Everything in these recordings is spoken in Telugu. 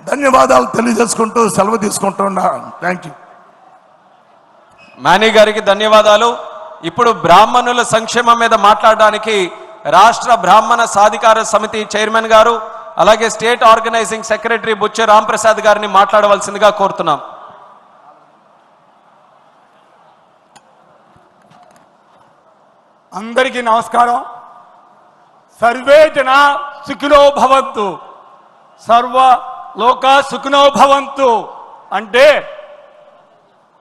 ధన్యవాదాలు తెలియజేసుకుంటూ సెలవు తీసుకుంటున్నా. Thank you. మానీ గారికి ధన్యవాదాలు. ఇప్పుడు బ్రాహ్మణుల సంక్షేమం మీద మాట్లాడడానికి రాష్ట్ర బ్రాహ్మణ సాధికార సమితి చైర్మన్ గారు అలాగే స్టేట్ ఆర్గనైజింగ్ సెక్రటరీ బుచ్చ రాంప్రసాద్ గారిని మాట్లాడవలసిందిగా కోరుతున్నాం. అందరికీ నమస్కారం. సర్వే జన సుఖినో భవంతు, సర్వ లోక సుఖినో భవంతు అంటే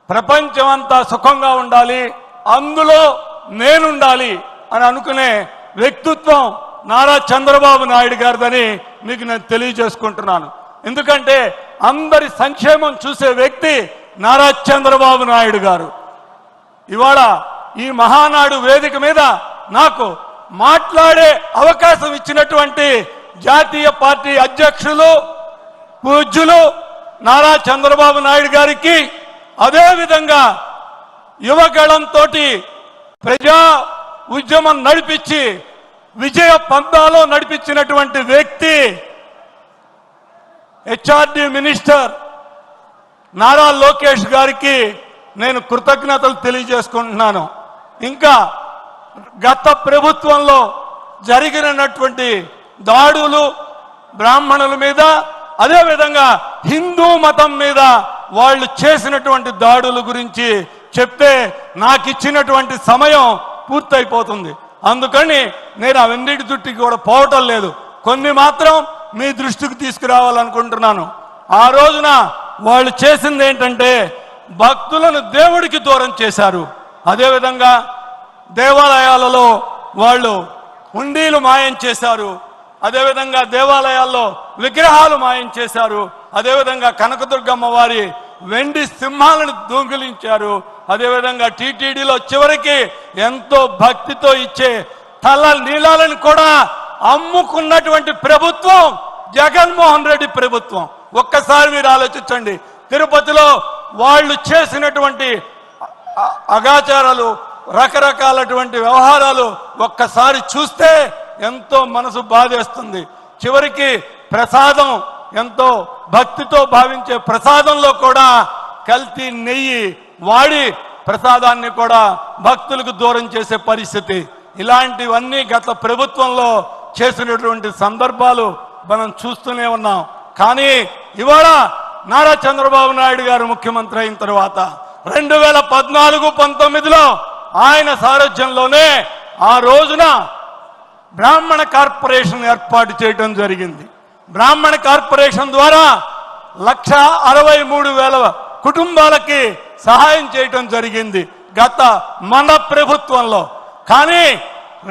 ప్రపంచమంతా సుఖంగా ఉండాలి, అందులో నేనుండాలి అని అనుకునే వ్యక్తిత్వం నారా చంద్రబాబు నాయుడు గారిదని మీకు నేను తెలియజేసుకుంటున్నాను. ఎందుకంటే అందరి సంక్షేమం చూసే వ్యక్తి నారా చంద్రబాబు నాయుడు గారు. ఇవాళ ఈ మహానాడు వేదిక మీద నాకు మాట్లాడే అవకాశం ఇచ్చినటువంటి జాతీయ పార్టీ అధ్యక్షులు పూజ్యులు నారా చంద్రబాబు నాయుడు గారికి, అదేవిధంగా యువగళంతో ప్రజా ఉద్యమం నడిపించి విజయ పందాలో నడిపించినటువంటి వ్యక్తి హెచ్ఆర్డి మినిస్టర్ నారా లోకేష్ గారికి నేను కృతజ్ఞతలు తెలియజేసుకుంటున్నాను. ఇంకా గత ప్రభుత్వంలో జరిగినటువంటి దాడులు బ్రాహ్మణుల మీద, అదేవిధంగా హిందూ మతం మీద వాళ్ళు చేసినటువంటి దాడుల గురించి చెప్తే నాకు ఇచ్చినటువంటి సమయం పూర్తయిపోతుంది. అందుకని నేను అవన్నిటి చుట్టికి కూడా పోవటం లేదు. కొన్ని మాత్రం మీ దృష్టికి తీసుకురావాలనుకుంటున్నాను. ఆ రోజున వాళ్ళు చేసింది ఏంటంటే భక్తులను దేవుడికి దూరం చేశారు. అదేవిధంగా దేవాలయాలలో వాళ్ళు హుండీలు మాయం చేశారు. అదేవిధంగా దేవాలయాల్లో విగ్రహాలు మాయం చేశారు. అదేవిధంగా కనకదుర్గమ్మ వారి వెండి సింహాలను దొంగిలించారు. అదేవిధంగా టీటీడీలో చివరికి ఎంతో భక్తితో ఇచ్చే తల నీలాలను కూడా అమ్ముకున్నటువంటి ప్రభుత్వం జగన్మోహన్ రెడ్డి ప్రభుత్వం. ఒక్కసారి మీరు ఆలోచించండి. తిరుపతిలో వాళ్ళు చేసినటువంటి అగాచారాలు, రకరకాలటువంటి వ్యవహారాలు ఒక్కసారి చూస్తే ఎంతో మనసు బాధేస్తుంది. చివరికి ప్రసాదం, ఎంతో భక్తితో భావించే ప్రసాదంలో కూడా కల్తీ నెయ్యి వాడి ప్రసాదాన్ని కూడా భక్తులకు దూరం చేసే పరిస్థితి. ఇలాంటివన్నీ గత ప్రభుత్వంలో చేసినటువంటి సందర్భాలు మనం చూస్తూనే ఉన్నాం. కానీ ఇవాళ నారా చంద్రబాబు నాయుడు గారు ముఖ్యమంత్రి అయిన తర్వాత 2014-19లో ఆయన సారథ్యంలోనే ఆ రోజున బ్రాహ్మణ కార్పొరేషన్ ఏర్పాటు చేయడం జరిగింది. బ్రాహ్మణ కార్పొరేషన్ ద్వారా 1,63,000 కుటుంబాలకి సహాయం చేయటం జరిగింది గత మన ప్రభుత్వంలో. కానీ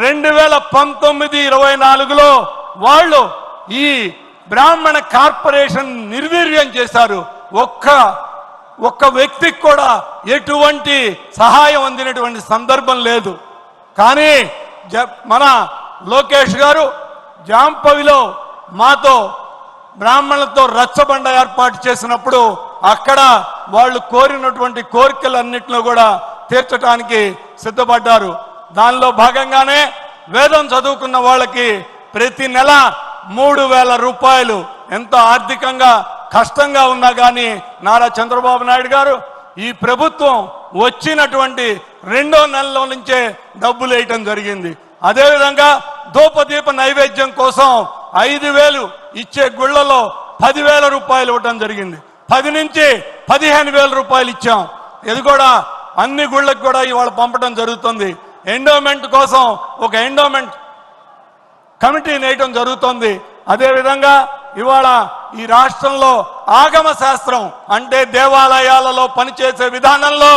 2019-24లో వాళ్ళు ఈ బ్రాహ్మణ కార్పొరేషన్ నిర్వీర్యం చేశారు. ఒక్క వ్యక్తికి కూడా ఎటువంటి సహాయం అందినటువంటి సందర్భం లేదు. కానీ మన లోకేష్ గారు జాంపవిలో మాతో బ్రాహ్మణులతో రచ్చబండ ఏర్పాటు చేసినప్పుడు అక్కడ వాళ్ళు కోరినటువంటి కోరికలన్నింటిలో కూడా తీర్చడానికి సిద్ధపడ్డారు. దానిలో భాగంగానే వేదం చదువుకున్న వాళ్ళకి ప్రతి నెల 3,000 రూపాయలు, ఎంత ఆర్థికంగా కష్టంగా ఉన్నా కానీ నారా చంద్రబాబు నాయుడు గారు ఈ ప్రభుత్వం వచ్చినటువంటి 2వ నెలలో నుంచే డబ్బులు వేయటం జరిగింది. అదేవిధంగా ధూపదీప నైవేద్యం కోసం 5,000 ఇచ్చే గుళ్లలో 10,000 రూపాయలు ఇవ్వటం జరిగింది. 10 నుంచి 15,000 రూపాయలు ఇచ్చాం. ఇది కూడా అన్ని గుళ్ళకు కూడా ఇవాళ పంపడం జరుగుతుంది. ఎండోమెంట్ కోసం ఒక ఎండోమెంట్ కమిటీ వేయటం జరుగుతుంది. అదేవిధంగా ఇవాళ ఈ రాష్ట్రంలో ఆగమ శాస్త్రం అంటే దేవాలయాలలో పనిచేసే విధానంలో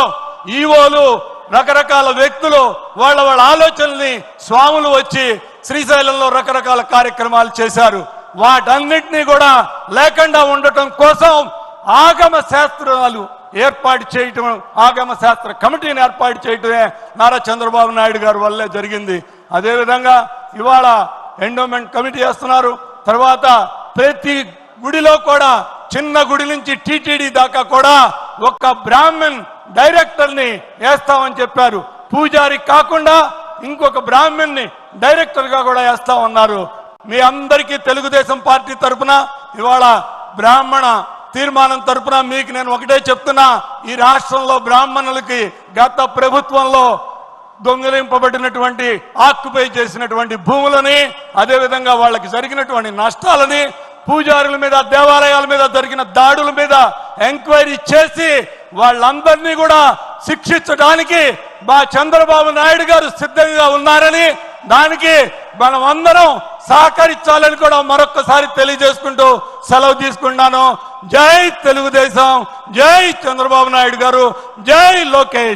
ఈవోలు, రకరకాల వ్యక్తులు వాళ్ళ ఆలోచనల్ని స్వాములు వచ్చి శ్రీశైలంలో రకరకాల కార్యక్రమాలు చేశారు. వాటన్నిటినీ కూడా లేకుండా ఉండటం కోసం ఆగమ శాస్త్రాలు ఏర్పాటు చేయటం, ఆగమ శాస్త్ర కమిటీని ఏర్పాటు చేయటమే నారా చంద్రబాబు నాయుడు గారి వల్లే జరిగింది. అదేవిధంగా ఇవాళ ఎండోమెంట్ కమిటీ వేస్తున్నారు. తర్వాత ప్రతి గుడిలో కూడా చిన్న గుడి నుంచి టీటీడీ దాకా కూడా ఒక బ్రాహ్మణ్ డైరెక్టర్ని వేస్తామని చెప్పారు. పూజారి కాకుండా ఇంకొక బ్రాహ్మణ్ని డైరెక్టర్గా కూడా వేస్తామన్నారు. మీ అందరికీ తెలుగుదేశం పార్టీ తరఫున ఇవాళ బ్రాహ్మణ తీర్మానం తరపున మీకు నేను ఒకటే చెప్తున్నా, ఈ రాష్ట్రంలో బ్రాహ్మణులకి గత ప్రభుత్వంలో దొంగిలింపబడినటువంటి ఆక్యుపై చేసినటువంటి భూములని, అదేవిధంగా వాళ్ళకి జరిగినటువంటి నష్టాలని, పూజారుల మీద దేవాలయాల మీద జరిగిన దాడుల మీద ఎంక్వైరీ చేసి వాళ్ళందరినీ కూడా శిక్షించడానికి మా చంద్రబాబు నాయుడు గారు సిద్ధంగా ఉన్నారని, దానికి మనం అందరం సహకరించాలని కూడా మరొక్కసారి తెలియజేసుకుంటూ సెలవు తీసుకున్నాను. జై తెలుగుదేశం, జై చంద్రబాబు నాయుడు గారు, జై లోకేష్.